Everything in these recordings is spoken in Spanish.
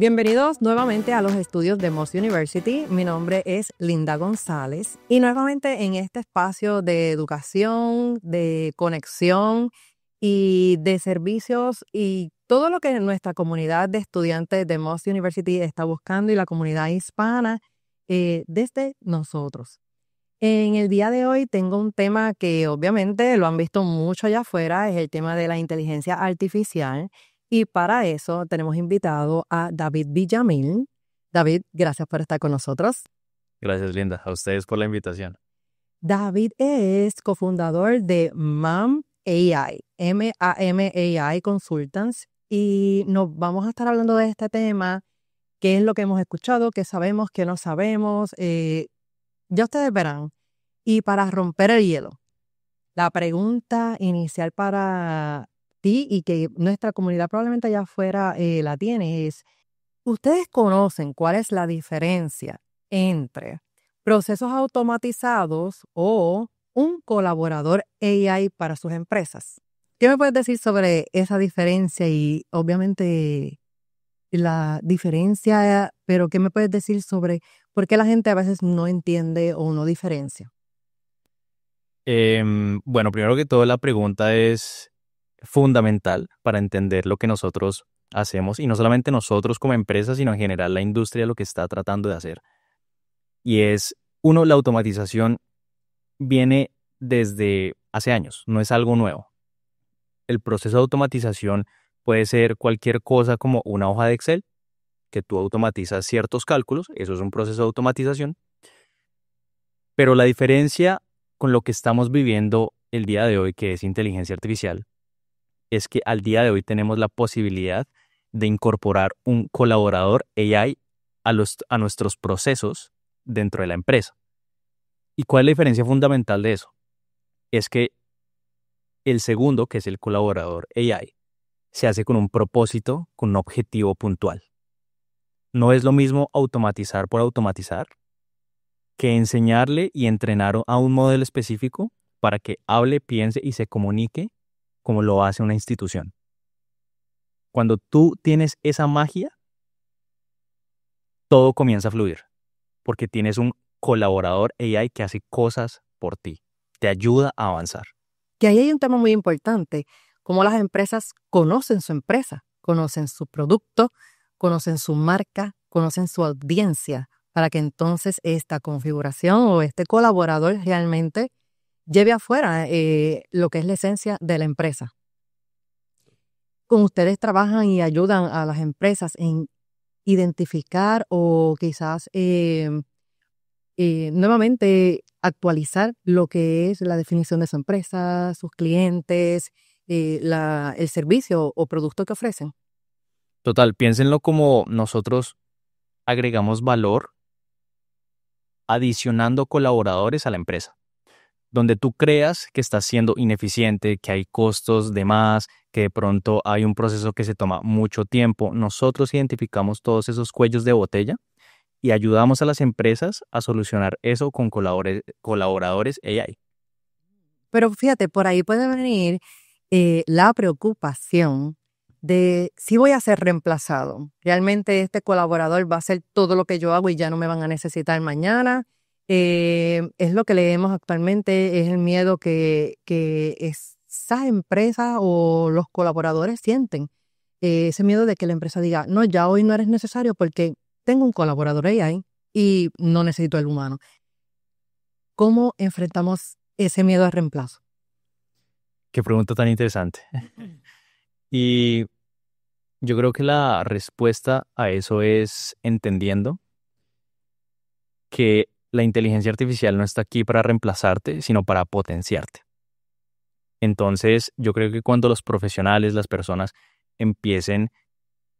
Bienvenidos nuevamente a los estudios de Moss University. Mi nombre es Linda González y nuevamente en este espacio de educación, de conexión y de servicios y todo lo que nuestra comunidad de estudiantes de Moss University está buscando y la comunidad hispana desde nosotros. En el día de hoy tengo un tema que obviamente lo han visto mucho allá afuera, es el tema de la inteligencia artificial. Y para eso tenemos invitado a David Villamil. David, gracias por estar con nosotros. Gracias, Linda. A ustedes por la invitación. David es cofundador de MAM AI, M-A-M-A-I Consultants. Y nos vamos a estar hablando de este tema, qué es lo que hemos escuchado, qué sabemos, qué no sabemos. Ya ustedes verán. Y para romper el hielo, la pregunta inicial para ti y que nuestra comunidad probablemente allá afuera la tiene es, ¿ustedes conocen cuál es la diferencia entre procesos automatizados o un colaborador AI para sus empresas? ¿Qué me puedes decir sobre esa diferencia y obviamente la diferencia, pero qué me puedes decir sobre por qué la gente a veces no entiende o no diferencia? Bueno, primero que todo, la pregunta es fundamental para entender lo que nosotros hacemos, y no solamente nosotros como empresa, sino en general la industria lo que está tratando de hacer. Y es, uno, la automatización viene desde hace años, no es algo nuevo. El proceso de automatización puede ser cualquier cosa como una hoja de Excel, que tú automatizas ciertos cálculos, eso es un proceso de automatización. Pero la diferencia con lo que estamos viviendo el día de hoy, que es inteligencia artificial, es que al día de hoy tenemos la posibilidad de incorporar un colaborador AI a nuestros procesos dentro de la empresa. ¿Y cuál es la diferencia fundamental de eso? Es que el segundo, que es el colaborador AI, se hace con un propósito, con un objetivo puntual. No es lo mismo automatizar por automatizar que enseñarle y entrenar a un modelo específico para que hable, piense y se comunique como lo hace una institución. Cuando tú tienes esa magia, todo comienza a fluir, porque tienes un colaborador AI que hace cosas por ti, te ayuda a avanzar. Que ahí hay un tema muy importante, cómo las empresas conocen su empresa, conocen su producto, conocen su marca, conocen su audiencia, para que entonces esta configuración o este colaborador realmente lleve afuera lo que es la esencia de la empresa. Con ustedes trabajan y ayudan a las empresas en identificar o quizás nuevamente actualizar lo que es la definición de su empresa, sus clientes, el servicio o producto que ofrecen. Total, piénsenlo como nosotros agregamos valor adicionando colaboradores a la empresa. Donde tú creas que estás siendo ineficiente, que hay costos de más, que de pronto hay un proceso que se toma mucho tiempo, nosotros identificamos todos esos cuellos de botella y ayudamos a las empresas a solucionar eso con colaboradores AI. Pero fíjate, por ahí puede venir la preocupación de si voy a ser reemplazado. Realmente este colaborador va a hacer todo lo que yo hago y ya no me van a necesitar mañana. Es lo que leemos actualmente, es el miedo que esa empresa o los colaboradores sienten. Ese miedo de que la empresa diga, no, ya hoy no eres necesario porque tengo un colaborador AI y no necesito el humano. ¿Cómo enfrentamos ese miedo al reemplazo? Qué pregunta tan interesante. Y yo creo que la respuesta a eso es entendiendo que la inteligencia artificial no está aquí para reemplazarte, sino para potenciarte. Entonces, yo creo que cuando los profesionales, las personas, empiecen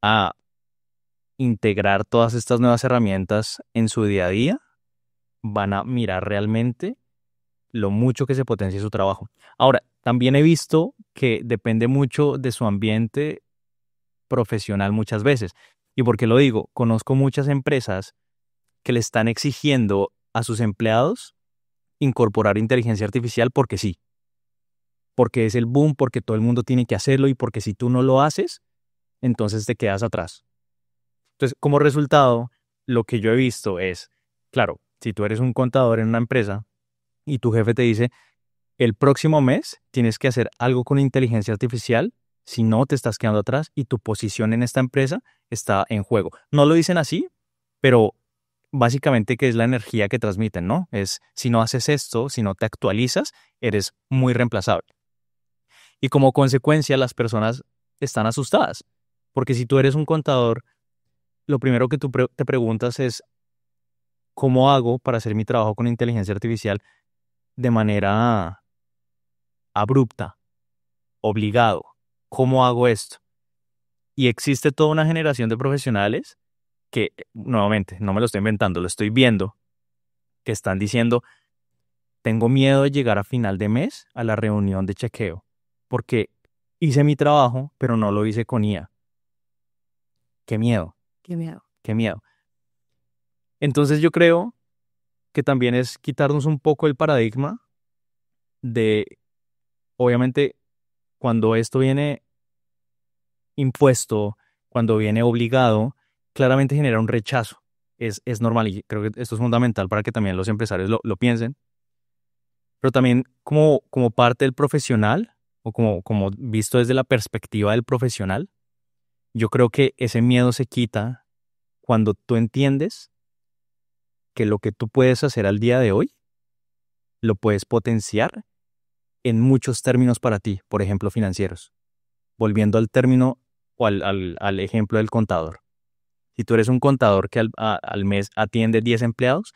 a integrar todas estas nuevas herramientas en su día a día, van a mirar realmente lo mucho que se potencia su trabajo. Ahora, también he visto que depende mucho de su ambiente profesional muchas veces. ¿Y por qué lo digo? Conozco muchas empresas que le están exigiendo a sus empleados incorporar inteligencia artificial porque sí. Porque es el boom, porque todo el mundo tiene que hacerlo y porque si tú no lo haces, entonces te quedas atrás. Entonces, como resultado, lo que yo he visto es, claro, si tú eres un contador en una empresa y tu jefe te dice, el próximo mes tienes que hacer algo con inteligencia artificial, si no te estás quedando atrás y tu posición en esta empresa está en juego. No lo dicen así, pero básicamente que es la energía que transmiten, ¿no? Es, si no haces esto, si no te actualizas, eres muy reemplazable. Y como consecuencia, las personas están asustadas, porque si tú eres un contador, lo primero que tú te preguntas es, ¿cómo hago para hacer mi trabajo con inteligencia artificial de manera abrupta, obligado? ¿Cómo hago esto? Y existe toda una generación de profesionales que, nuevamente, no me lo estoy inventando, lo estoy viendo, que están diciendo, tengo miedo de llegar a final de mes a la reunión de chequeo, porque hice mi trabajo, pero no lo hice con IA. Qué miedo, Qué miedo. qué miedo. Entonces yo creo que también es quitarnos un poco el paradigma de, obviamente, cuando esto viene impuesto, cuando viene obligado, claramente genera un rechazo. Es normal y creo que esto es fundamental para que también los empresarios lo piensen, pero también como parte del profesional o como visto desde la perspectiva del profesional, yo creo que ese miedo se quita cuando tú entiendes que lo que tú puedes hacer al día de hoy lo puedes potenciar en muchos términos para ti, por ejemplo, financieros. Volviendo al término o al ejemplo del contador. Si tú eres un contador que al mes atiende 10 empleados,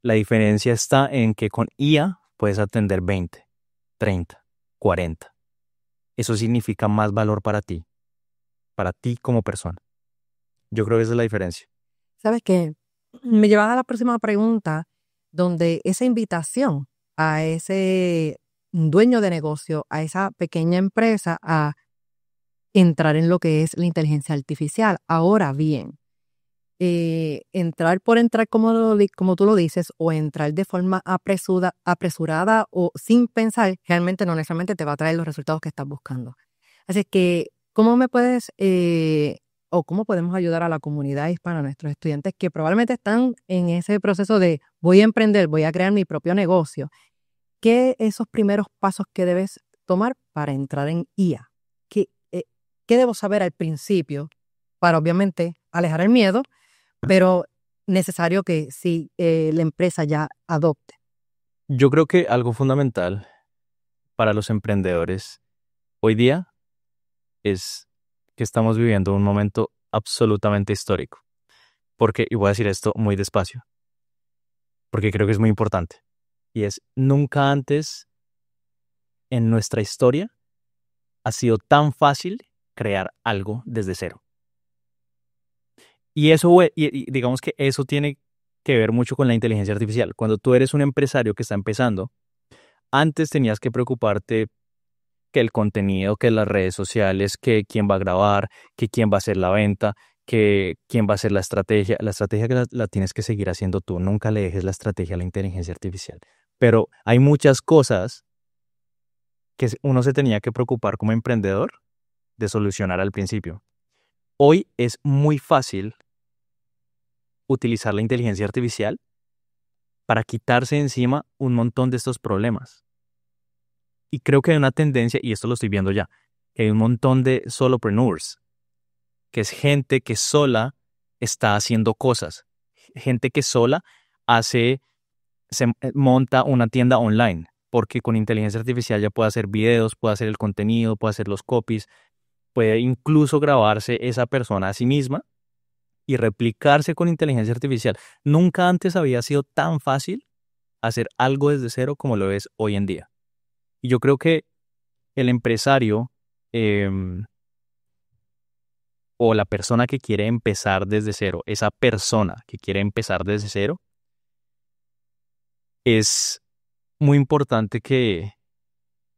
la diferencia está en que con IA puedes atender 20, 30, 40. Eso significa más valor para ti como persona. Yo creo que esa es la diferencia. ¿Sabes qué? Me lleva a la próxima pregunta, donde esa invitación a ese dueño de negocio, a esa pequeña empresa, a entrar en lo que es la inteligencia artificial. Ahora bien, entrar por entrar, como tú lo dices, o entrar de forma apresurada o sin pensar, realmente no necesariamente te va a traer los resultados que estás buscando. Así que, ¿cómo me puedes o cómo podemos ayudar a la comunidad hispana, a nuestros estudiantes que probablemente están en ese proceso de voy a emprender, voy a crear mi propio negocio? ¿Qué esos primeros pasos que debes tomar para entrar en IA? ¿Qué debo saber al principio para obviamente alejar el miedo, pero necesario que sí la empresa ya adopte? Yo creo que algo fundamental para los emprendedores hoy día es que estamos viviendo un momento absolutamente histórico. Porque, y voy a decir esto muy despacio, porque creo que es muy importante. Y es, nunca antes en nuestra historia ha sido tan fácil crear algo desde cero. Y eso, y digamos que eso tiene que ver mucho con la inteligencia artificial. Cuando tú eres un empresario que está empezando, antes tenías que preocuparte que el contenido, que las redes sociales, que quién va a grabar, que quién va a hacer la venta, que quién va a hacer la estrategia. La estrategia que la tienes que seguir haciendo tú. Nunca le dejes la estrategia a la inteligencia artificial. Pero hay muchas cosas que uno se tenía que preocupar como emprendedor de solucionar al principio. Hoy es muy fácil utilizar la inteligencia artificial para quitarse encima un montón de estos problemas. Y creo que hay una tendencia, y esto lo estoy viendo ya, que hay un montón de solopreneurs, que es gente que sola está haciendo cosas. Gente que sola monta una tienda online, porque con inteligencia artificial ya puede hacer videos, puede hacer el contenido, puede hacer los copies, puede incluso grabarse esa persona a sí misma y replicarse con inteligencia artificial. Nunca antes había sido tan fácil hacer algo desde cero como lo es hoy en día. Y yo creo que el empresario o la persona que quiere empezar desde cero, esa persona que quiere empezar desde cero, es muy importante que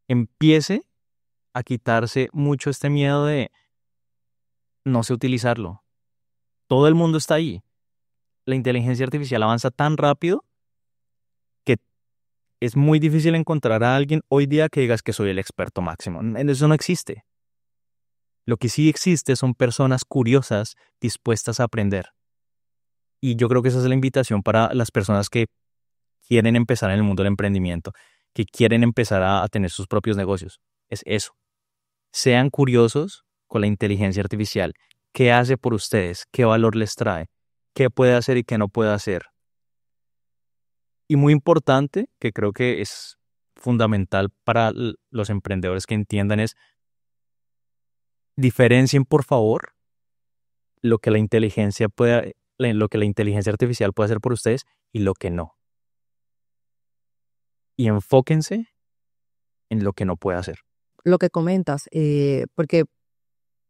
empiece a quitarse mucho este miedo de no sé utilizarlo. Todo el mundo está ahí. La inteligencia artificial avanza tan rápido que es muy difícil encontrar a alguien hoy día que digas que soy el experto máximo. Eso no existe. Lo que sí existe son personas curiosas dispuestas a aprender. Y yo creo que esa es la invitación para las personas que quieren empezar en el mundo del emprendimiento, que quieren empezar a tener sus propios negocios. Es eso. Sean curiosos con la inteligencia artificial. ¿Qué hace por ustedes? ¿Qué valor les trae? ¿Qué puede hacer y qué no puede hacer? Y muy importante, que creo que es fundamental para los emprendedores que entiendan es, diferencien por favor lo que la inteligencia lo que la inteligencia artificial puede hacer por ustedes y lo que no. Y enfóquense en lo que no puede hacer. Lo que comentas, porque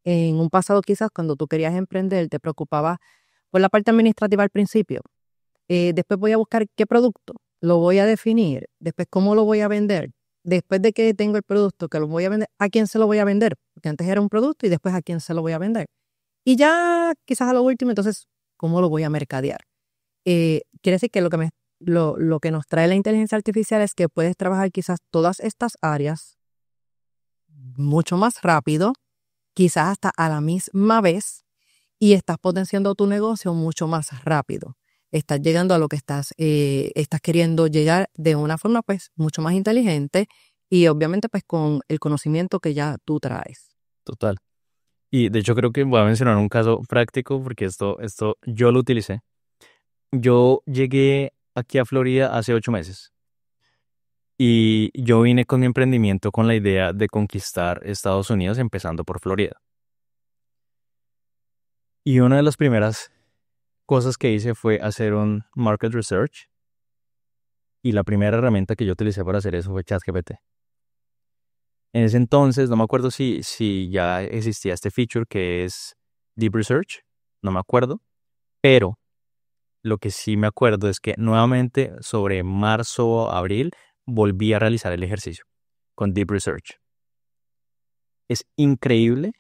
en un pasado quizás cuando tú querías emprender te preocupaba por la parte administrativa al principio. Después voy a buscar qué producto, lo voy a definir, después cómo lo voy a vender, después de que tengo el producto que lo voy a vender, ¿a quién se lo voy a vender? Porque antes era un producto y después a quién se lo voy a vender. Y ya quizás a lo último, entonces, ¿cómo lo voy a mercadear? Quiere decir que lo que nos trae la inteligencia artificial es que puedes trabajar quizás todas estas áreas mucho más rápido, quizás hasta a la misma vez, y estás potenciando tu negocio mucho más rápido. Estás llegando a lo que estás queriendo llegar de una forma pues mucho más inteligente y obviamente pues con el conocimiento que ya tú traes. Total. Y de hecho creo que voy a mencionar un caso práctico porque esto yo lo utilicé. Yo llegué aquí a Florida hace 8 meses y yo vine con mi emprendimiento con la idea de conquistar Estados Unidos empezando por Florida. Y una de las primeras cosas que hice fue hacer un market research y la primera herramienta que yo utilicé para hacer eso fue ChatGPT. En ese entonces, no me acuerdo si ya existía este feature que es Deep Research, no me acuerdo, pero lo que sí me acuerdo es que nuevamente sobre marzo o abril volví a realizar el ejercicio con Deep Research. Es increíble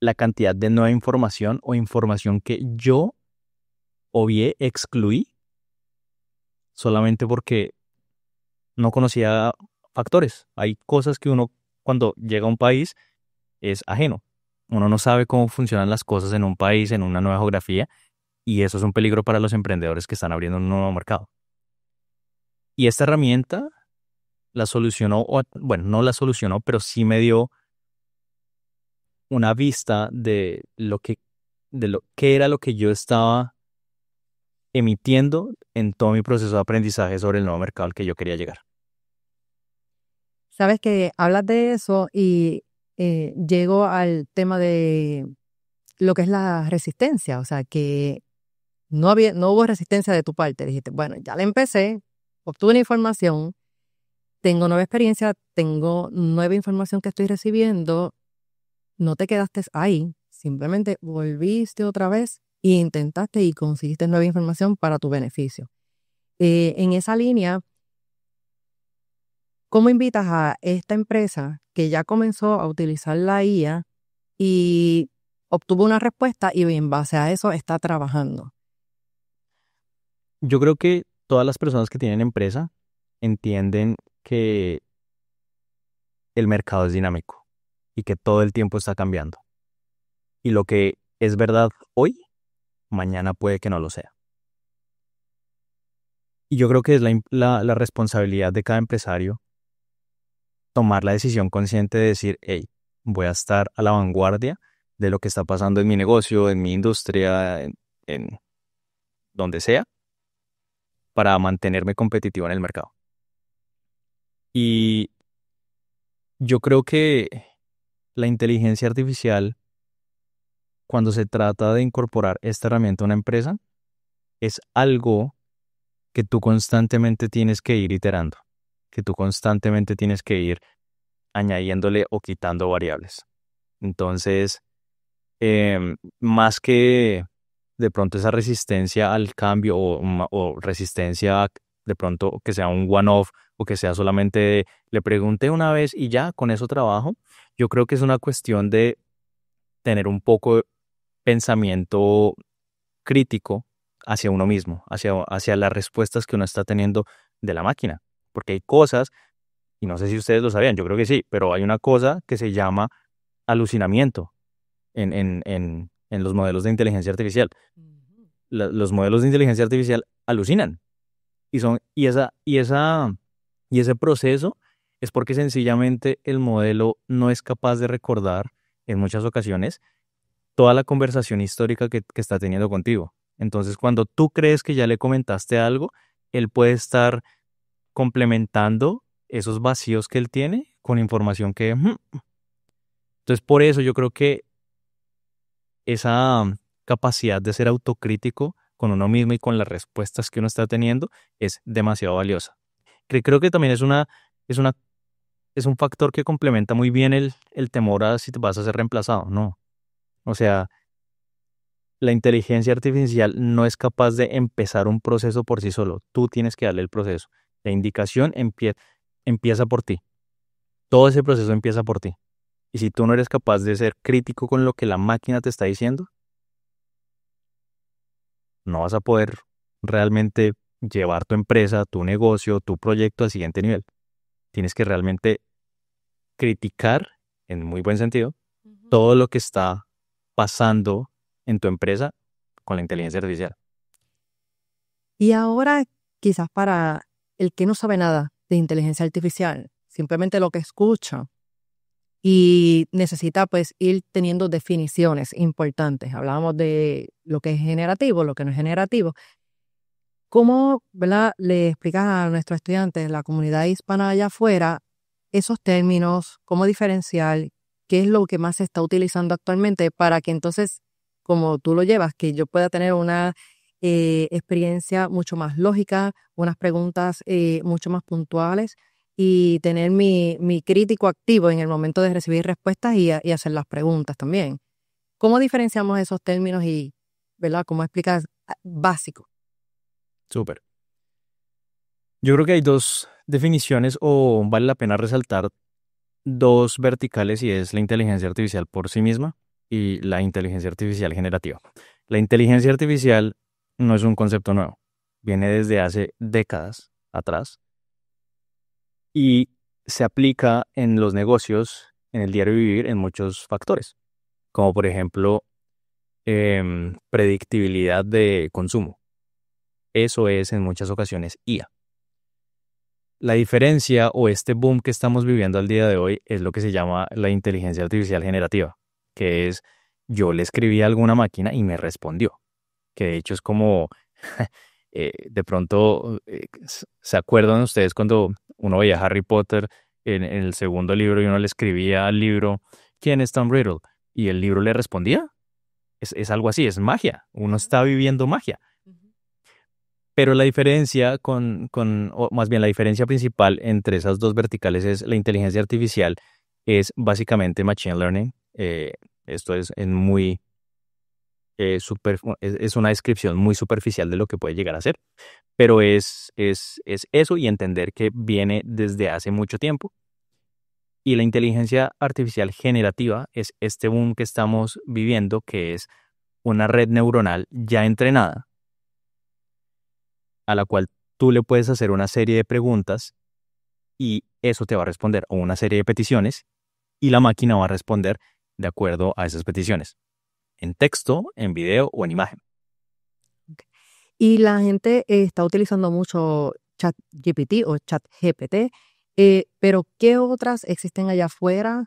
la cantidad de nueva información o información que yo obvié, excluí, solamente porque no conocía factores. Hay cosas que uno cuando llega a un país es ajeno. Uno no sabe cómo funcionan las cosas en un país, en una nueva geografía, y eso es un peligro para los emprendedores que están abriendo un nuevo mercado. Y esta herramienta la solucionó, bueno, no la solucionó, pero sí me dio una vista de lo que era lo que yo estaba emitiendo en todo mi proceso de aprendizaje sobre el nuevo mercado al que yo quería llegar. Sabes que hablas de eso y llego al tema de lo que es la resistencia, o sea que no hubo resistencia de tu parte. Dijiste, bueno, ya le empecé, obtuve una información, tengo nueva experiencia, tengo nueva información que estoy recibiendo, no te quedaste ahí, simplemente volviste otra vez e intentaste y conseguiste nueva información para tu beneficio. En esa línea, ¿cómo invitas a esta empresa que ya comenzó a utilizar la IA y obtuvo una respuesta y en base a eso está trabajando? Yo creo que todas las personas que tienen empresa entienden que el mercado es dinámico y que todo el tiempo está cambiando. Y lo que es verdad hoy, mañana puede que no lo sea. Y yo creo que es la responsabilidad de cada empresario tomar la decisión consciente de decir, hey, voy a estar a la vanguardia de lo que está pasando en mi negocio, en mi industria, en donde sea, para mantenerme competitivo en el mercado. Y yo creo que la inteligencia artificial, cuando se trata de incorporar esta herramienta a una empresa, es algo que tú constantemente tienes que ir iterando, que tú constantemente tienes que ir añadiéndole o quitando variables. Entonces, más que de pronto esa resistencia al cambio o resistencia de pronto que sea un one-off o que sea solamente le pregunté una vez y ya con eso trabajo, yo creo que es una cuestión de tener un poco de pensamiento crítico hacia uno mismo, hacia las respuestas que uno está teniendo de la máquina. Porque hay cosas, y no sé si ustedes lo sabían, yo creo que sí, pero hay una cosa que se llama alucinamiento en los modelos de inteligencia artificial. Los modelos de inteligencia artificial alucinan. Y ese proceso es porque sencillamente el modelo no es capaz de recordar en muchas ocasiones toda la conversación histórica que está teniendo contigo. Entonces, cuando tú crees que ya le comentaste algo, él puede estar complementando esos vacíos que él tiene con información que... Entonces, por eso yo creo que esa capacidad de ser autocrítico con uno mismo y con las respuestas que uno está teniendo es demasiado valiosa. Creo que también es un factor que complementa muy bien el temor a si te vas a ser reemplazado, ¿no? O sea, la inteligencia artificial no es capaz de empezar un proceso por sí solo. Tú tienes que darle el proceso. La indicación empieza por ti. Todo ese proceso empieza por ti. Y si tú no eres capaz de ser crítico con lo que la máquina te está diciendo, no vas a poder realmente llevar tu empresa, tu negocio, tu proyecto al siguiente nivel. Tienes que realmente criticar, en muy buen sentido, todo lo que está pasando en tu empresa con la inteligencia artificial. Y ahora, quizás para el que no sabe nada de inteligencia artificial, simplemente lo que escucha y necesita pues ir teniendo definiciones importantes. Hablábamos de lo que es generativo, lo que no es generativo. ¿Cómo, verdad, le explicas a nuestros estudiantes, la comunidad hispana allá afuera, esos términos, cómo diferenciar, qué es lo que más se está utilizando actualmente para que entonces, como tú lo llevas, que yo pueda tener una experiencia mucho más lógica, unas preguntas mucho más puntuales y tener mi crítico activo en el momento de recibir respuestas y hacer las preguntas también? ¿Cómo diferenciamos esos términos y, verdad, cómo explicas básico? Súper. Yo creo que hay dos definiciones o vale la pena resaltar dos verticales y es la inteligencia artificial por sí misma y la inteligencia artificial generativa. La inteligencia artificial no es un concepto nuevo, viene desde hace décadas atrás y se aplica en los negocios, en el diario vivir, en muchos factores, como por ejemplo predictibilidad de consumo. Eso es en muchas ocasiones IA. La diferencia o este boom que estamos viviendo al día de hoy es lo que se llama la inteligencia artificial generativa, que es yo le escribí a alguna máquina y me respondió, que de hecho es como, de pronto, ¿se acuerdan ustedes cuando uno veía Harry Potter en el segundo libro y uno le escribía al libro, ¿quién es Tom Riddle? Y el libro le respondía? Es algo así, es magia, uno está viviendo magia. Pero la diferencia o más bien la diferencia principal entre esas dos verticales es la inteligencia artificial, es básicamente machine learning. Esto es es una descripción muy superficial de lo que puede llegar a ser, pero es eso y entender que viene desde hace mucho tiempo. Y la inteligencia artificial generativa es este boom que estamos viviendo, que es una red neuronal ya entrenada a la cual tú le puedes hacer una serie de preguntas y eso te va a responder, o una serie de peticiones, y la máquina va a responder de acuerdo a esas peticiones, en texto, en video o en imagen. Y la gente está utilizando mucho ChatGPT o ChatGPT, pero ¿qué otras existen allá afuera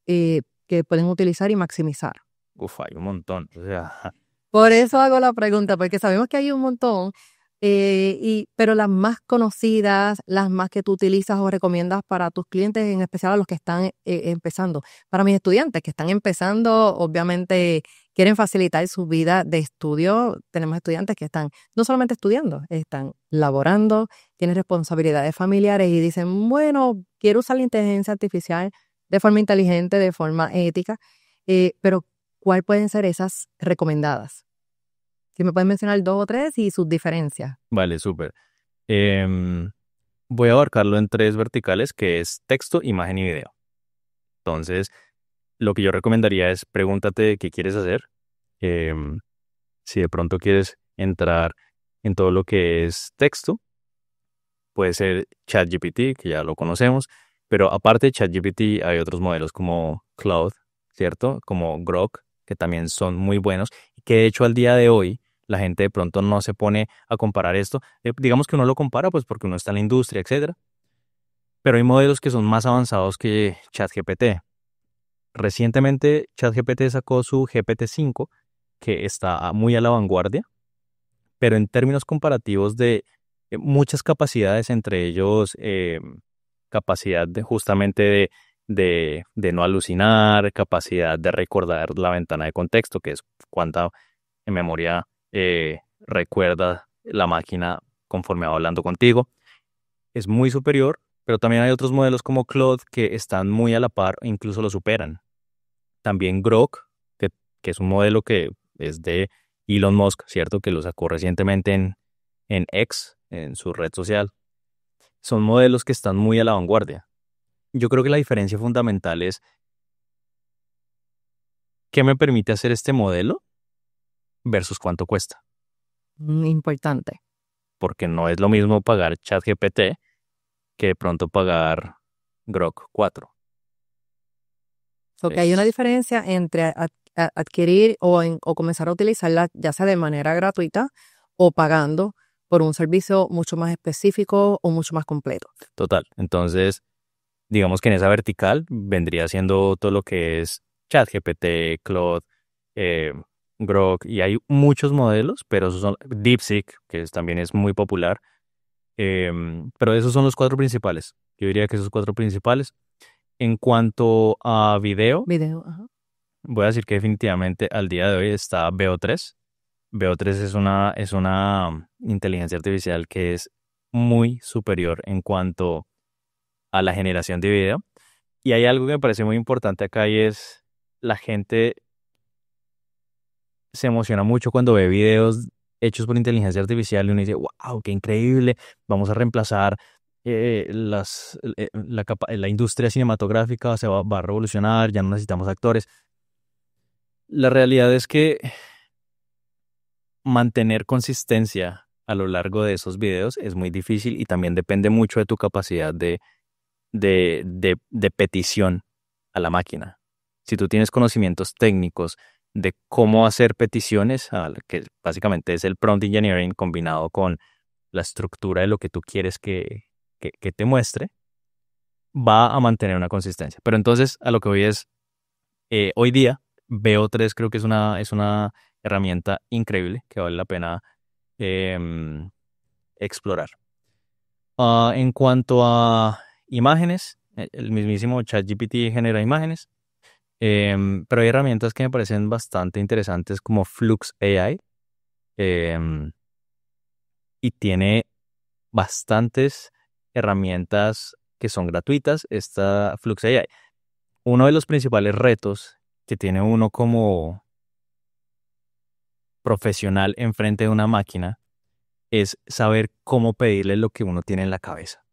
que pueden utilizar y maximizar? Uf, hay un montón. O sea, Por eso hago la pregunta, porque sabemos que hay un montón, pero las más conocidas, las más que tú utilizas o recomiendas para tus clientes, en especial a los que están empezando. Para mis estudiantes que están empezando, obviamente quieren facilitar su vida de estudio. Tenemos estudiantes que están no solamente estudiando, están laborando, tienen responsabilidades familiares y dicen, bueno, quiero usar la inteligencia artificial de forma inteligente, de forma ética, pero ¿cuáles pueden ser esas recomendadas? Si me pueden mencionar 2 o 3 y sus diferencias. vale, súper. Voy a abarcarlo en tres verticales, que es texto, imagen y video. Entonces, lo que yo recomendaría es pregúntate qué quieres hacer. Si de pronto quieres entrar en todo lo que es texto, puede ser ChatGPT, que ya lo conocemos, pero aparte de ChatGPT hay otros modelos como Claude, ¿cierto? Como Grok, que también son muy buenos, y que de hecho al día de hoy la gente de pronto no se pone a comparar esto. Digamos que uno lo compara pues porque uno está en la industria, etcétera, pero hay modelos que son más avanzados que ChatGPT. Recientemente ChatGPT sacó su GPT-5, que está muy a la vanguardia, pero en términos comparativos de muchas capacidades, entre ellos capacidad de justamente de no alucinar, capacidad de recordar la ventana de contexto, que es cuánta memoria recuerda la máquina conforme va hablando contigo, es muy superior, pero también hay otros modelos como Claude que están muy a la par e incluso lo superan. También Grok, que es un modelo que es de Elon Musk, ¿cierto? Que lo sacó recientemente en X, en su red social. Son modelos que están muy a la vanguardia. Yo creo que la diferencia fundamental es qué me permite hacer este modelo versus cuánto cuesta. Importante. Porque no es lo mismo pagar ChatGPT que de pronto pagar Grok 4. Porque hay una diferencia entre adquirir o comenzar a utilizarla ya sea de manera gratuita o pagando por un servicio mucho más específico o mucho más completo. Total. Entonces, digamos que en esa vertical vendría siendo todo lo que es ChatGPT, Claude, eh, Grok, y hay muchos modelos, pero esos son DeepSeek, también es muy popular. Pero esos son los cuatro principales. Yo diría que esos cuatro principales. En cuanto a video, Video, ajá. voy a decir que definitivamente al día de hoy está VO3. VO3 es una inteligencia artificial que es muy superior en cuanto a la generación de video. Y hay algo que me parece muy importante acá y es la gente se emociona mucho cuando ve videos hechos por inteligencia artificial y uno dice, wow, qué increíble, vamos a reemplazar la industria cinematográfica, va a revolucionar, ya no necesitamos actores. La realidad es que mantener consistencia a lo largo de esos videos es muy difícil y también depende mucho de tu capacidad de petición a la máquina. Si tú tienes conocimientos técnicos de cómo hacer peticiones, que básicamente es el prompt engineering combinado con la estructura de lo que tú quieres que te muestre, va a mantener una consistencia. Pero entonces a lo que voy es, hoy día, VO3 creo que es una herramienta increíble que vale la pena em, explorar. En cuanto a imágenes, el mismísimo ChatGPT genera imágenes, pero hay herramientas que me parecen bastante interesantes como Flux AI, em, y tiene bastantes herramientas que son gratuitas, esta Flux AI. Uno de los principales retos que tiene uno como profesional enfrente de una máquina es saber cómo pedirle lo que uno tiene en la cabeza.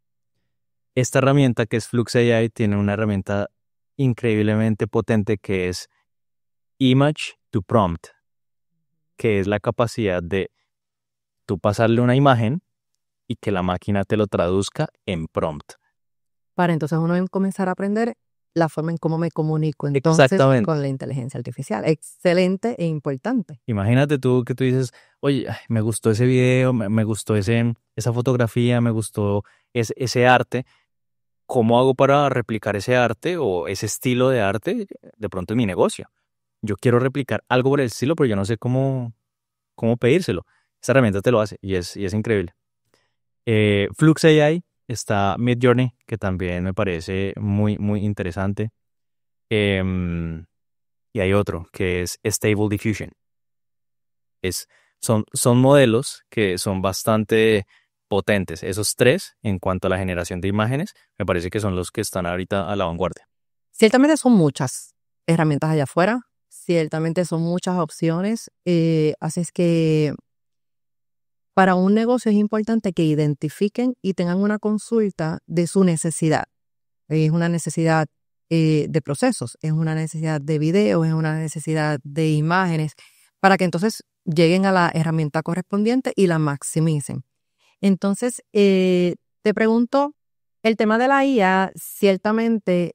Esta herramienta que es Flux AI tiene una herramienta increíblemente potente que es Image to Prompt, que es la capacidad de tú pasarle una imagen y que la máquina te lo traduzca en prompt. Para entonces uno comenzar a aprender la forma en cómo me comunico entonces Exactamente. con la inteligencia artificial. Excelente e importante. Imagínate tú que tú dices, oye, ay, me gustó ese video, me gustó esa fotografía, me gustó ese arte. ¿Cómo hago para replicar ese arte o ese estilo de arte de pronto en mi negocio? Yo quiero replicar algo por el estilo, pero yo no sé cómo pedírselo. Esta herramienta te lo hace y es increíble. Flux AI, está Midjourney, que también me parece muy, muy interesante. Em, y hay otro que es Stable Diffusion. Son modelos que son bastante potentes. Esos tres, en cuanto a la generación de imágenes, me parece que son los que están ahorita a la vanguardia. Ciertamente son muchas herramientas allá afuera, ciertamente son muchas opciones, así es que para un negocio es importante que identifiquen y tengan una consulta de su necesidad. Es una necesidad de procesos, es una necesidad de videos, es una necesidad de imágenes, para que entonces lleguen a la herramienta correspondiente y la maximicen. Entonces, te pregunto, el tema de la IA ciertamente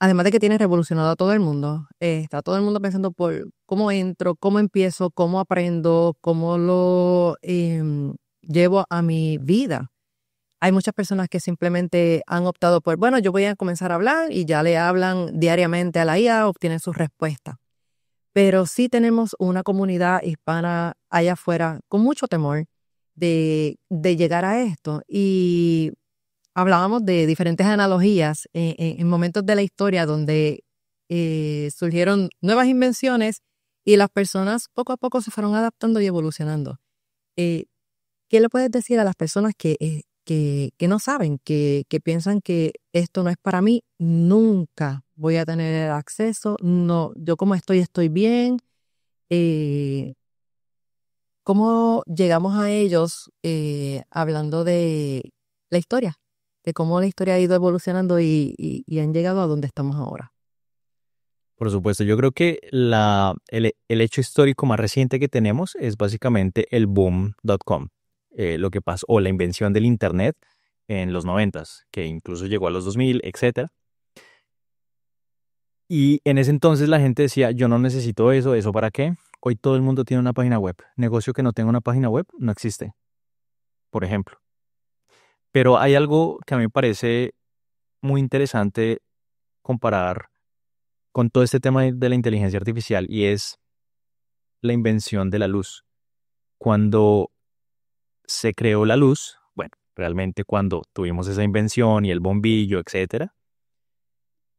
además de que tiene revolucionado a todo el mundo, está todo el mundo pensando por cómo entro, cómo empiezo, cómo aprendo, cómo lo llevo a mi vida. Hay muchas personas que simplemente han optado por, bueno, yo voy a comenzar a hablar y ya le hablan diariamente a la IA, obtienen sus respuestas. Pero sí tenemos una comunidad hispana allá afuera con mucho temor de llegar a esto. Y hablábamos de diferentes analogías en momentos de la historia donde surgieron nuevas invenciones y las personas poco a poco se fueron adaptando y evolucionando. ¿Qué le puedes decir a las personas que no saben, que piensan que esto no es para mí? Nunca voy a tener acceso, no, yo como estoy bien. ¿Cómo llegamos a ellos hablando de la historia? De cómo la historia ha ido evolucionando y han llegado a donde estamos ahora. Por supuesto, yo creo que el hecho histórico más reciente que tenemos es básicamente el boom.com, lo que pasó, o la invención del Internet en los 90s, que incluso llegó a los 2000, etcétera. Y en ese entonces la gente decía, yo no necesito eso, ¿eso para qué? Hoy todo el mundo tiene una página web. Negocio que no tenga una página web no existe, por ejemplo. Pero hay algo que a mí me parece muy interesante comparar con todo este tema de la inteligencia artificial, y es la invención de la luz. Cuando se creó la luz, bueno, realmente cuando tuvimos esa invención y el bombillo, etcétera,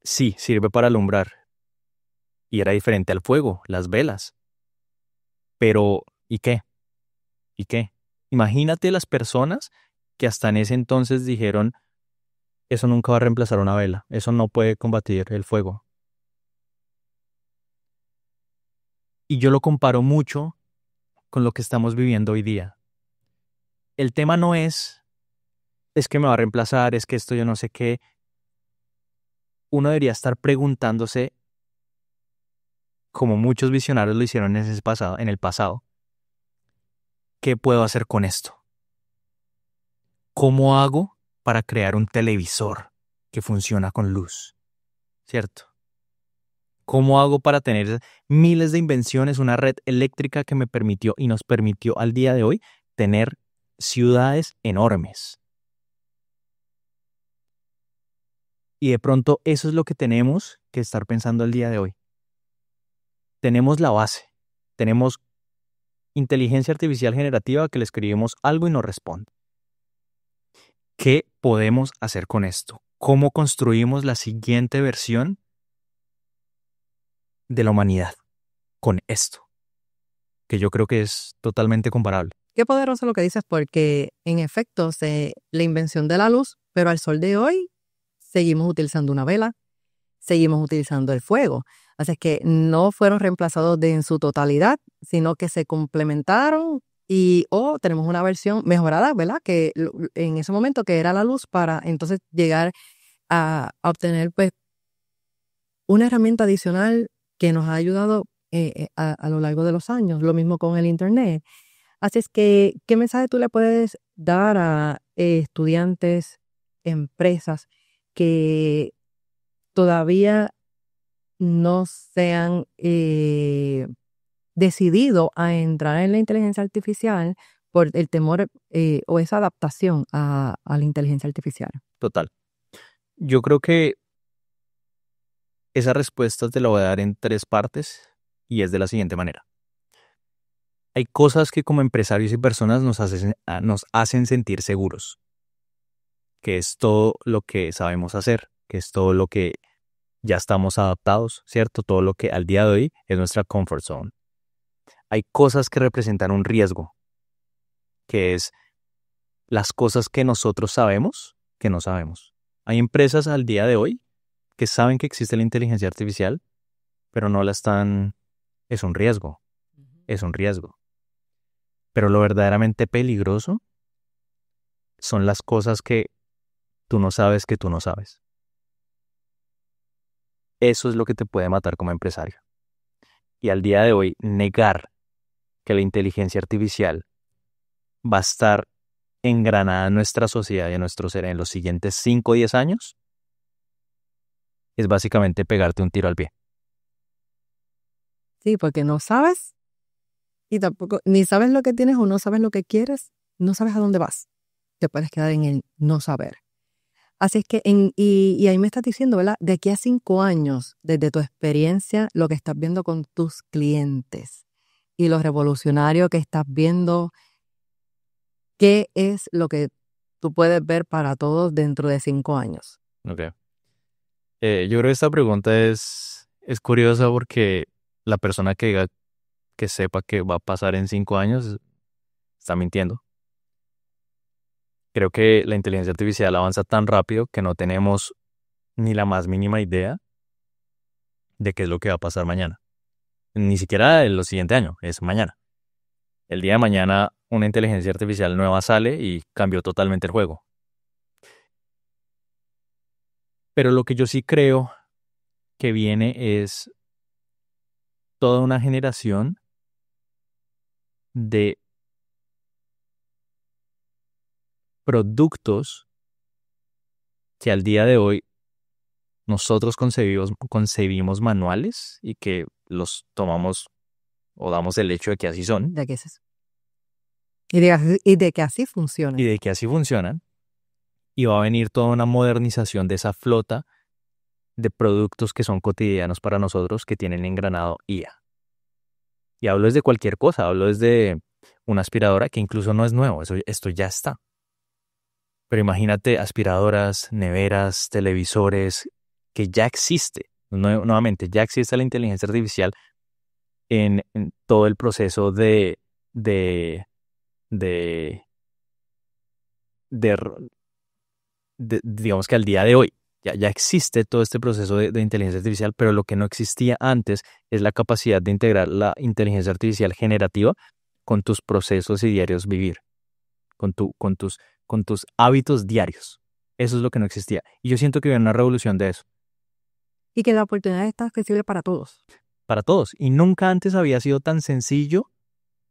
sí, sirve para alumbrar. Y era diferente al fuego, las velas. Pero, ¿y qué? ¿Y qué? Imagínate las personas que hasta en ese entonces dijeron, eso nunca va a reemplazar una vela, eso no puede combatir el fuego. Y yo lo comparo mucho con lo que estamos viviendo hoy día. El tema no es que me va a reemplazar, es que esto yo no sé qué. Uno debería estar preguntándose, como muchos visionarios lo hicieron en el pasado, ¿qué puedo hacer con esto? ¿Cómo hago para crear un televisor que funciona con luz? ¿Cierto? ¿Cómo hago para tener miles de invenciones, una red eléctrica que me permitió y nos permitió al día de hoy tener ciudades enormes? Y de pronto eso es lo que tenemos que estar pensando el día de hoy. Tenemos la base, tenemos inteligencia artificial generativa que le escribimos algo y nos responde. ¿Qué podemos hacer con esto? ¿Cómo construimos la siguiente versión de la humanidad con esto? Que yo creo que es totalmente comparable. Qué poderoso lo que dices, porque en efecto, la invención de la luz, pero al sol de hoy seguimos utilizando una vela, seguimos utilizando el fuego. Así que no fueron reemplazados en su totalidad, sino que se complementaron y tenemos una versión mejorada, ¿verdad? Que en ese momento que era la luz para entonces llegar a obtener pues una herramienta adicional que nos ha ayudado a lo largo de los años. Lo mismo con el Internet. Así es que, ¿qué mensaje tú le puedes dar a estudiantes, empresas que todavía no se han decidido a entrar en la inteligencia artificial por el temor o esa adaptación a la inteligencia artificial? Total. Yo creo que esa respuesta te la voy a dar en 3 partes y es de la siguiente manera. Hay cosas que como empresarios y personas nos hacen sentir seguros, que es todo lo que sabemos hacer, que es todo lo que ya estamos adaptados, ¿cierto? Todo lo que al día de hoy es nuestra comfort zone. Hay cosas que representan un riesgo, que es las cosas que nosotros sabemos que no sabemos. Hay empresas al día de hoy que saben que existe la inteligencia artificial, pero no la están... Es un riesgo, es un riesgo. Pero lo verdaderamente peligroso son las cosas que tú no sabes que tú no sabes. Eso es lo que te puede matar como empresario. Y al día de hoy, negar que la inteligencia artificial va a estar engranada en nuestra sociedad y en nuestro ser en los siguientes 5 o 10 años, es básicamente pegarte un tiro al pie. Sí, porque no sabes y tampoco, ni sabes lo que tienes o no sabes lo que quieres, no sabes a dónde vas. Te puedes quedar en el no saber. Así es que, y ahí me estás diciendo, ¿verdad? De aquí a 5 años, desde tu experiencia, lo que estás viendo con tus clientes y lo revolucionario que estás viendo, ¿qué es lo que tú puedes ver para todos dentro de 5 años? Okay. Yo creo que esta pregunta es curiosa porque la persona que diga que sepa que va a pasar en 5 años está mintiendo. Creo que la inteligencia artificial avanza tan rápido que no tenemos ni la más mínima idea de qué es lo que va a pasar mañana. Ni siquiera el siguiente año, es mañana. El día de mañana una inteligencia artificial nueva sale y cambió totalmente el juego. Pero lo que yo sí creo que viene es toda una generación de productos que al día de hoy nosotros concebimos manuales y que los tomamos o damos el hecho de que así son ¿De qué es eso? Y de que así funciona. y de que así funcionan, y va a venir toda una modernización de esa flota de productos que son cotidianos para nosotros que tienen engranado IA. Y hablo desde cualquier cosa, hablo desde una aspiradora que incluso no es nuevo, esto ya está. Pero imagínate aspiradoras, neveras, televisores, que ya existe. Nuevamente, ya existe la inteligencia artificial en todo el proceso de, de, de, digamos que al día de hoy. Ya existe todo este proceso de inteligencia artificial, pero lo que no existía antes es la capacidad de integrar la inteligencia artificial generativa con tus procesos y diarios vivir, con tus hábitos diarios. Eso es lo que no existía. Y yo siento que viene una revolución de eso. Y que la oportunidad está accesible para todos. Para todos. Y nunca antes había sido tan sencillo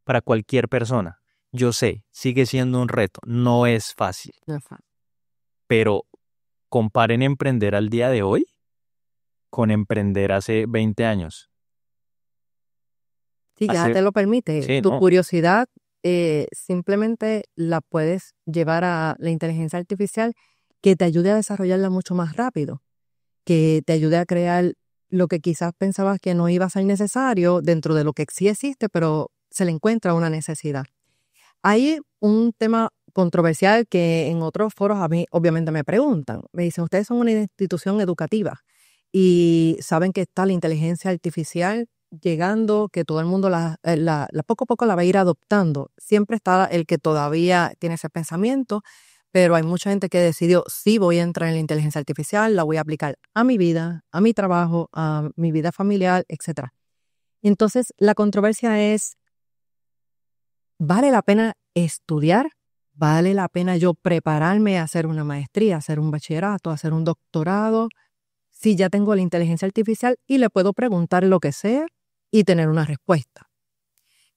para cualquier persona. Yo sé, sigue siendo un reto, no es fácil. No es fácil. Pero comparen emprender al día de hoy con emprender hace 20 años. Sí, ya te lo permite. Sí, Tu no. curiosidad simplemente la puedes llevar a la inteligencia artificial que te ayude a desarrollarla mucho más rápido, que te ayude a crear lo que quizás pensabas que no iba a ser necesario dentro de lo que sí existe, pero se le encuentra una necesidad. Hay un tema controversial que en otros foros a mí obviamente me preguntan. Me dicen, ustedes son una institución educativa y saben que está la inteligencia artificial llegando, que todo el mundo poco a poco la va a ir adoptando. Siempre está el que todavía tiene ese pensamiento, pero hay mucha gente que decidió, sí voy a entrar en la inteligencia artificial, la voy a aplicar a mi vida, a mi trabajo, a mi vida familiar, etc. Entonces, la controversia es, ¿vale la pena estudiar? ¿Vale la pena yo prepararme a hacer una maestría, a hacer un bachillerato, a hacer un doctorado? Si ya tengo la inteligencia artificial y le puedo preguntar lo que sea y tener una respuesta.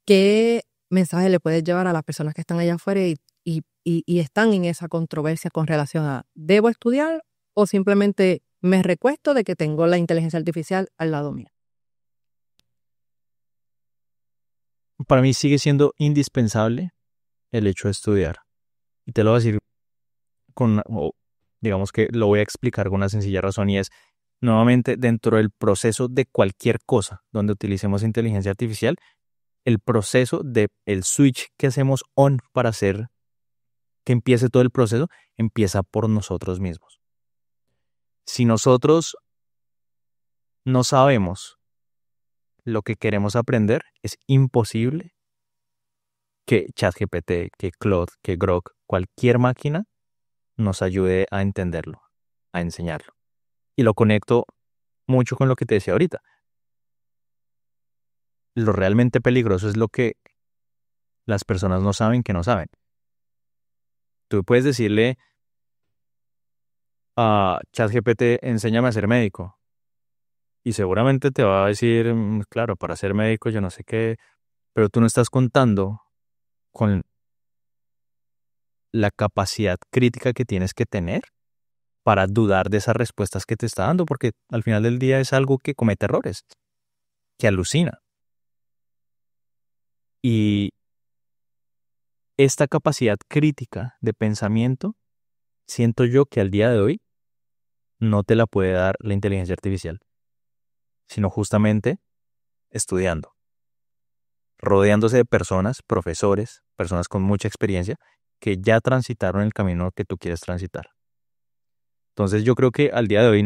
¿Qué mensaje le puedes llevar a las personas que están allá afuera y están en esa controversia con relación a ¿debo estudiar o simplemente me recuesto de que tengo la inteligencia artificial al lado mío? Para mí sigue siendo indispensable el hecho de estudiar. Y te lo voy a decir digamos que lo voy a explicar con una sencilla razón, y es, nuevamente, dentro del proceso de cualquier cosa donde utilicemos inteligencia artificial, el proceso el switch que hacemos on para hacer que empiece todo el proceso, empieza por nosotros mismos. Si nosotros no sabemos lo que queremos aprender, es imposible que ChatGPT, que Claude, que Grok, cualquier máquina nos ayude a entenderlo, a enseñarlo. Y lo conecto mucho con lo que te decía ahorita. Lo realmente peligroso es lo que las personas no saben que no saben. Tú puedes decirle a ChatGPT, enséñame a ser médico. Y seguramente te va a decir, claro, para ser médico yo no sé qué, pero tú no estás contando con la capacidad crítica que tienes que tener para dudar de esas respuestas que te está dando, porque al final del día es algo que comete errores, que alucina. Y esta capacidad crítica de pensamiento, siento yo que al día de hoy no te la puede dar la inteligencia artificial, sino justamente estudiando, rodeándose de personas, profesores, personas con mucha experiencia que ya transitaron el camino que tú quieres transitar. Entonces yo creo que al día de hoy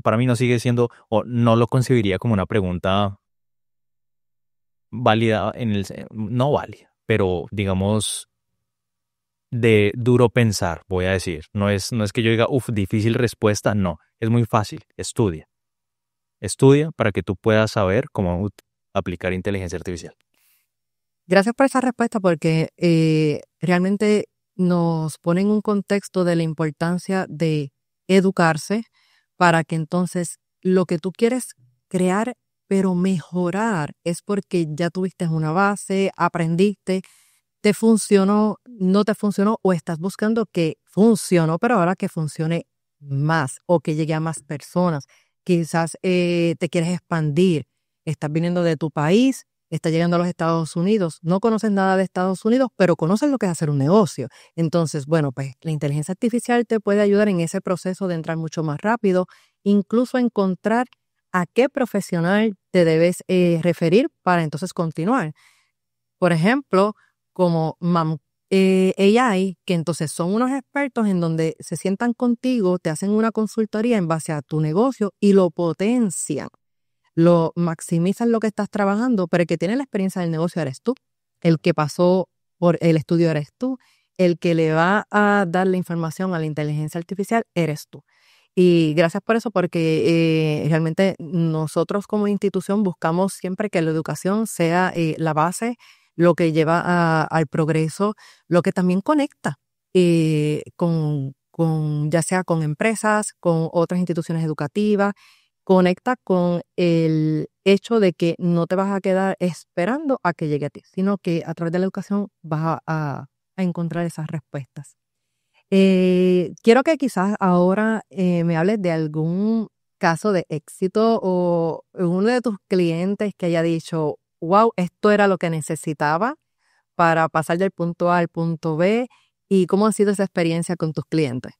para mí no sigue siendo, o no lo concebiría como una pregunta válida no válida, pero digamos de duro pensar, voy a decir. No es que yo diga, difícil respuesta, no, es muy fácil, estudia. Estudia para que tú puedas saber cómo aplicar inteligencia artificial. Gracias por esa respuesta porque realmente nos pone en un contexto de la importancia de educarse para que entonces lo que tú quieres crear, pero mejorar, es porque ya tuviste una base, aprendiste, te funcionó, no te funcionó o estás buscando que funcionó, pero ahora que funcione más o que llegue a más personas. Quizás te quieres expandir, estás viniendo de tu país, estás llegando a los Estados Unidos, no conoces nada de Estados Unidos, pero conoces lo que es hacer un negocio. Entonces, bueno, pues la inteligencia artificial te puede ayudar en ese proceso de entrar mucho más rápido, incluso a encontrar a qué profesional te debes referir para entonces continuar. Por ejemplo, como AI, que entonces son unos expertos en donde se sientan contigo, te hacen una consultoría en base a tu negocio y lo potencian, lo maximizan lo que estás trabajando, pero el que tiene la experiencia del negocio eres tú, el que pasó por el estudio eres tú, el que le va a dar la información a la inteligencia artificial eres tú. Y gracias por eso, porque realmente nosotros como institución buscamos siempre que la educación sea la base, lo que lleva al progreso, lo que también conecta ya sea con empresas, con otras instituciones educativas, conecta con el hecho de que no te vas a quedar esperando a que llegue a ti, sino que a través de la educación vas a encontrar esas respuestas. Quiero que quizás ahora me hables de algún caso de éxito o uno de tus clientes que haya dicho, wow, esto era lo que necesitaba para pasar del punto A al punto B, y cómo ha sido esa experiencia con tus clientes.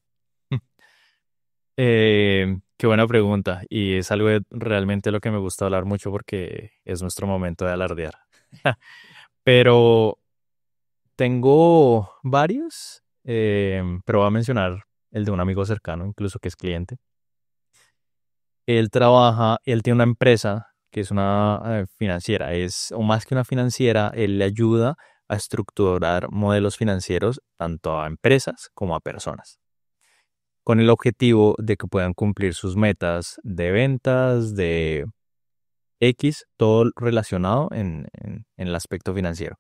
Qué buena pregunta, y es algo realmente lo que me gusta hablar mucho porque es nuestro momento de alardear. Pero tengo varios, pero voy a mencionar el de un amigo cercano, incluso que es cliente. Él tiene una empresa que es una financiera, o más que una financiera, él le ayuda a estructurar modelos financieros tanto a empresas como a personas, con el objetivo de que puedan cumplir sus metas de ventas, de X, todo relacionado en el aspecto financiero.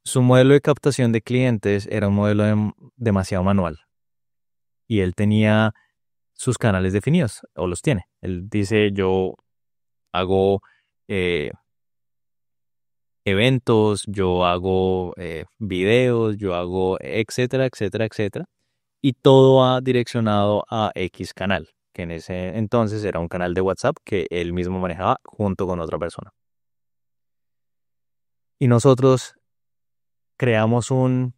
Su modelo de captación de clientes era un modelo demasiado manual y él tenía sus canales definidos, o los tiene. Él dice, yo hago eventos, yo hago videos, yo hago etcétera, etcétera, etcétera. Y todo va direccionado a X canal, que en ese entonces era un canal de WhatsApp que él mismo manejaba junto con otra persona. Y nosotros creamos un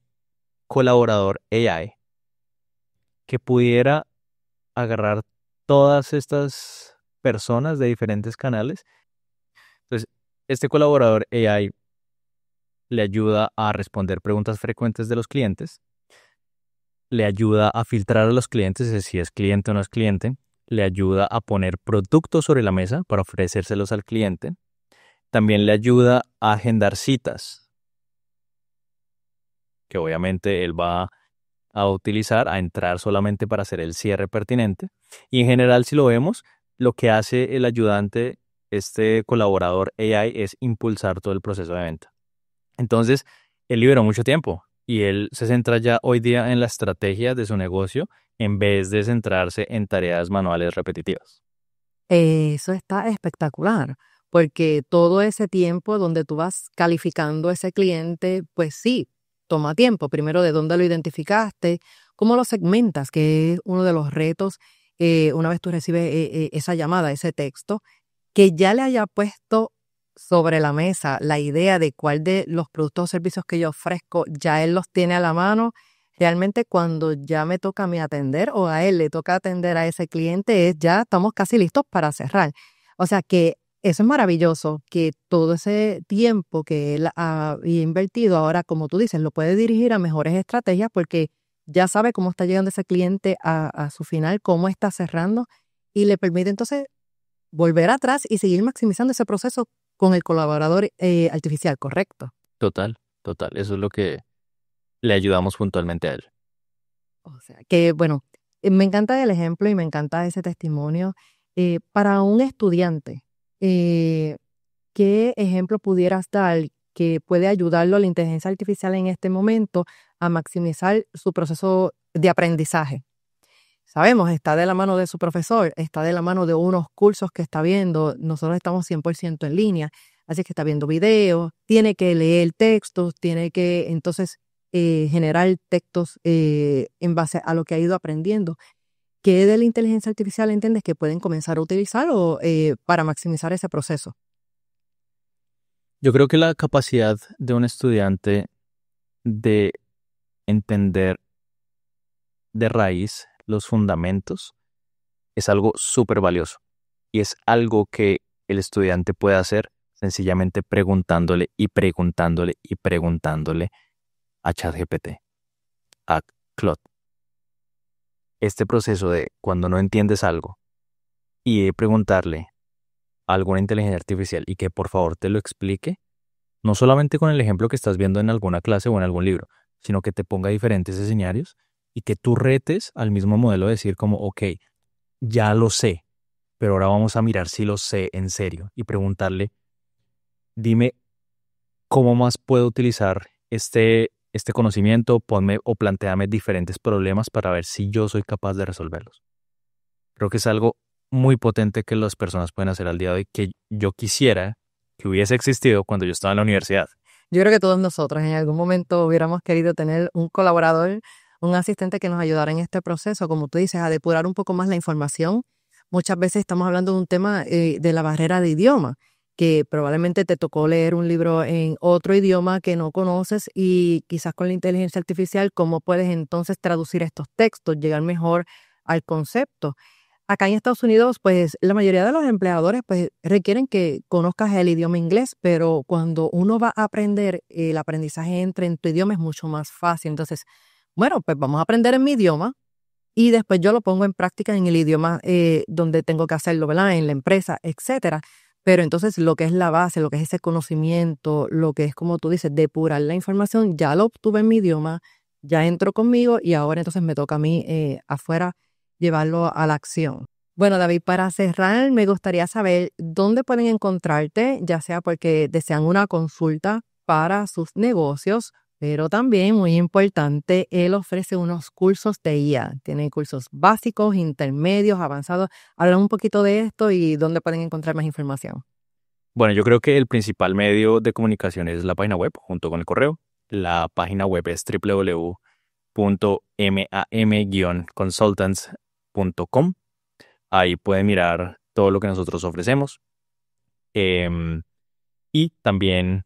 colaborador AI que pudiera agarrar todas estas personas de diferentes canales. Entonces, este colaborador AI le ayuda a responder preguntas frecuentes de los clientes, le ayuda a filtrar a los clientes, es decir, si es cliente o no es cliente, le ayuda a poner productos sobre la mesa para ofrecérselos al cliente, también le ayuda a agendar citas, que obviamente él va a utilizar, a entrar solamente para hacer el cierre pertinente. Y en general, si lo vemos, lo que hace el ayudante, este colaborador AI, es impulsar todo el proceso de venta. Entonces, él liberó mucho tiempo y él se centra ya hoy día en la estrategia de su negocio en vez de centrarse en tareas manuales repetitivas. Eso está espectacular, porque todo ese tiempo donde tú vas calificando a ese cliente, pues sí, toma tiempo. Primero, de dónde lo identificaste, ¿Cómo lo segmentas? Que es uno de los retos, una vez tú recibes esa llamada, ese texto, que ya le haya puesto sobre la mesa la idea de cuál de los productos o servicios que yo ofrezco, ya él los tiene a la mano. Realmente cuando ya me toca a mí atender o a él le toca atender a ese cliente, ya estamos casi listos para cerrar. O sea que eso es maravilloso, que todo ese tiempo que él ha invertido ahora, como tú dices, lo puede dirigir a mejores estrategias porque ya sabe cómo está llegando ese cliente a su final, cómo está cerrando y le permite entonces volver atrás y seguir maximizando ese proceso con el colaborador artificial, ¿correcto? Total, total. Eso es lo que le ayudamos puntualmente a él. O sea, que bueno, me encanta el ejemplo y me encanta ese testimonio. Para un estudiante, ¿qué ejemplo pudieras dar que puede ayudarlo a la inteligencia artificial en este momento a maximizar su proceso de aprendizaje? Sabemos, está de la mano de su profesor, está de la mano de unos cursos que está viendo. Nosotros estamos 100% en línea, así que está viendo videos, tiene que leer textos, tiene que entonces generar textos en base a lo que ha ido aprendiendo. ¿Qué de la inteligencia artificial entiendes que pueden comenzar a utilizar para maximizar ese proceso? Yo creo que la capacidad de un estudiante de entender de raíz los fundamentos es algo súper valioso y es algo que el estudiante puede hacer sencillamente preguntándole y preguntándole y preguntándole a ChatGPT, a Claude. Este proceso de cuando no entiendes algo y de preguntarle a alguna inteligencia artificial y que por favor te lo explique, no solamente con el ejemplo que estás viendo en alguna clase o en algún libro, sino que te ponga diferentes escenarios y que tú retes al mismo modelo de decir como, ok, ya lo sé, pero ahora vamos a mirar si lo sé en serio y preguntarle, dime cómo más puedo utilizar este conocimiento, ponme o plantéame diferentes problemas para ver si yo soy capaz de resolverlos. Creo que es algo muy potente que las personas pueden hacer al día de hoy que yo quisiera que hubiese existido cuando yo estaba en la universidad. Yo creo que todos nosotros en algún momento hubiéramos querido tener un colaborador, un asistente que nos ayudara en este proceso, como tú dices, a depurar un poco más la información. Muchas veces estamos hablando de un tema de la barrera de idioma, que probablemente te tocó leer un libro en otro idioma que no conoces y quizás con la inteligencia artificial, ¿cómo puedes entonces traducir estos textos, llegar mejor al concepto? Acá en Estados Unidos, pues la mayoría de los empleadores pues requieren que conozcas el idioma inglés, pero cuando uno va a aprender, el aprendizaje entre en tu idioma es mucho más fácil. Entonces, bueno, pues vamos a aprender en mi idioma y después yo lo pongo en práctica en el idioma donde tengo que hacerlo, ¿verdad? En la empresa, etcétera. Pero entonces lo que es la base, lo que es ese conocimiento, lo que es, como tú dices, depurar la información, ya lo obtuve en mi idioma, ya entró conmigo y ahora entonces me toca a mí afuera llevarlo a la acción. Bueno, David, para cerrar, me gustaría saber dónde pueden encontrarte, ya sea porque desean una consulta para sus negocios, pero también, muy importante, él ofrece unos cursos de IA. Tiene cursos básicos, intermedios, avanzados. Habla un poquito de esto y dónde pueden encontrar más información. Bueno, yo creo que el principal medio de comunicación es la página web junto con el correo. La página web es www.mam-consultants.com. Ahí pueden mirar todo lo que nosotros ofrecemos. Y también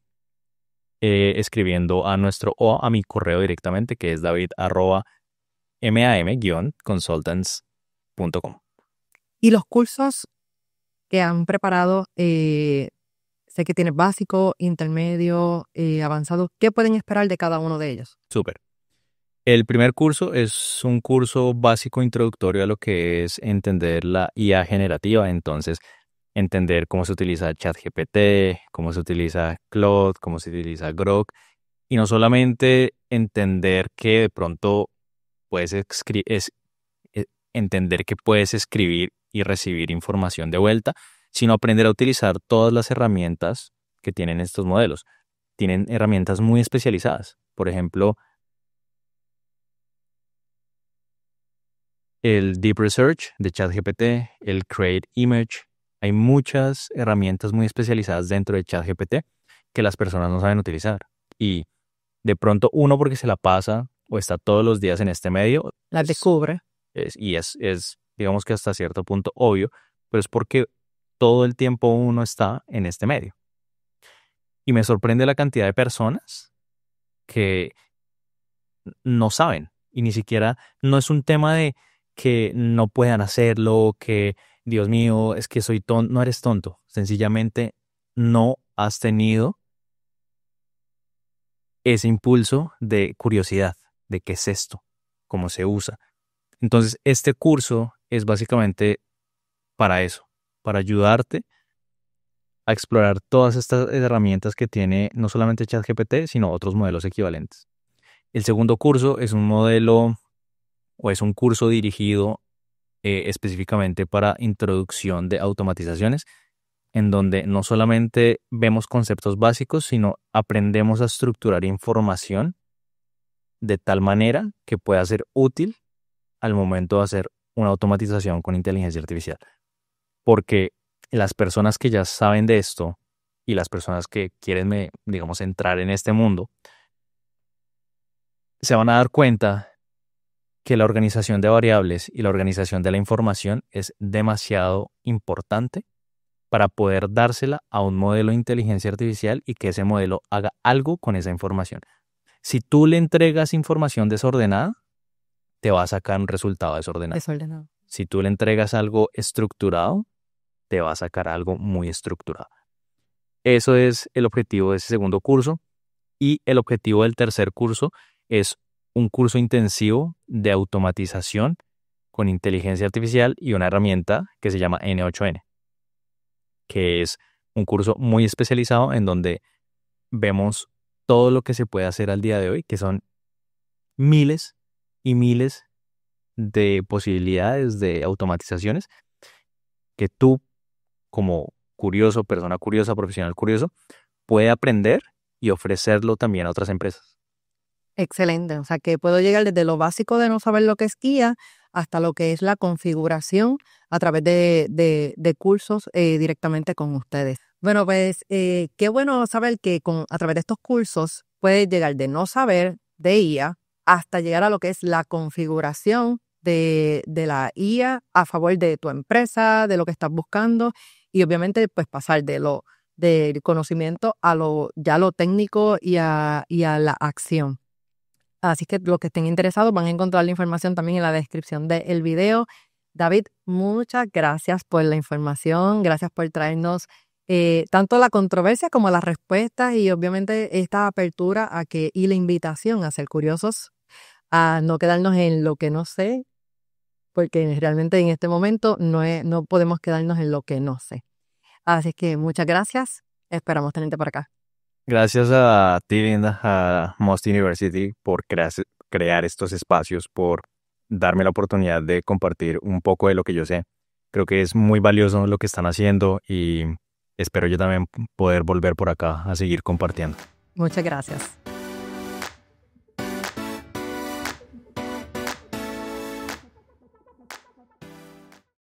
escribiendo a a mi correo directamente, que es david@mam-consultants.com. Y los cursos que han preparado, sé que tienes básico, intermedio, avanzado. ¿Qué pueden esperar de cada uno de ellos? Súper. El primer curso es un curso básico introductorio a lo que es entender la IA generativa. Entonces, entender cómo se utiliza ChatGPT, cómo se utiliza Claude, cómo se utiliza Grok. Y no solamente entender que de pronto puedes entender que puedes escribir y recibir información de vuelta, sino aprender a utilizar todas las herramientas que tienen estos modelos. Tienen herramientas muy especializadas. Por ejemplo, el Deep Research de ChatGPT, el Create Image. Hay muchas herramientas muy especializadas dentro de ChatGPT que las personas no saben utilizar. Y de pronto uno porque se la pasa o está todos los días en este medio, Las descubre. y es, digamos que hasta cierto punto obvio, pero es porque todo el tiempo uno está en este medio. Y me sorprende la cantidad de personas que no saben, y ni siquiera no es un tema de que no puedan hacerlo, que Dios mío, es que soy tonto. No eres tonto, sencillamente no has tenido ese impulso de curiosidad, de qué es esto, cómo se usa. Entonces, este curso es básicamente para eso, para ayudarte a explorar todas estas herramientas que tiene no solamente ChatGPT, sino otros modelos equivalentes. El segundo curso es un modelo o es un curso dirigido específicamente para introducción de automatizaciones, en donde no solamente vemos conceptos básicos, sino aprendemos a estructurar información de tal manera que pueda ser útil al momento de hacer una automatización con inteligencia artificial. Porque las personas que ya saben de esto y las personas que quieren, digamos, entrar en este mundo, se van a dar cuenta que la organización de variables y la organización de la información es demasiado importante para poder dársela a un modelo de inteligencia artificial y que ese modelo haga algo con esa información. Si tú le entregas información desordenada, te va a sacar un resultado desordenado. Desordenado. Si tú le entregas algo estructurado, te va a sacar algo muy estructurado. Eso es el objetivo de ese segundo curso. Y el objetivo del tercer curso es un curso intensivo de automatización con inteligencia artificial y una herramienta que se llama N8N, que es un curso muy especializado en donde vemos todo lo que se puede hacer al día de hoy, que son miles y miles de posibilidades de automatizaciones que tú, como curioso, persona curiosa, profesional curioso, puede aprender y ofrecerlo también a otras empresas. Excelente. O sea, que puedo llegar desde lo básico de no saber lo que es guía hasta lo que es la configuración a través de cursos directamente con ustedes. Bueno, pues qué bueno saber que a través de estos cursos puedes llegar de no saber de IA hasta llegar a lo que es la configuración de la IA a favor de tu empresa, de lo que estás buscando y obviamente pues pasar del conocimiento a lo técnico y a la acción. Así que los que estén interesados van a encontrar la información también en la descripción del video. David, muchas gracias por la información, gracias por traernos tanto la controversia como las respuestas y obviamente esta apertura y la invitación a ser curiosos, a no quedarnos en lo que no sé, porque realmente en este momento no podemos quedarnos en lo que no sé. Así que muchas gracias, esperamos tenerte por acá. Gracias a ti, Linda, a Must University por crear estos espacios, por darme la oportunidad de compartir un poco de lo que yo sé. Creo que es muy valioso lo que están haciendo y espero yo también poder volver por acá a seguir compartiendo. Muchas gracias.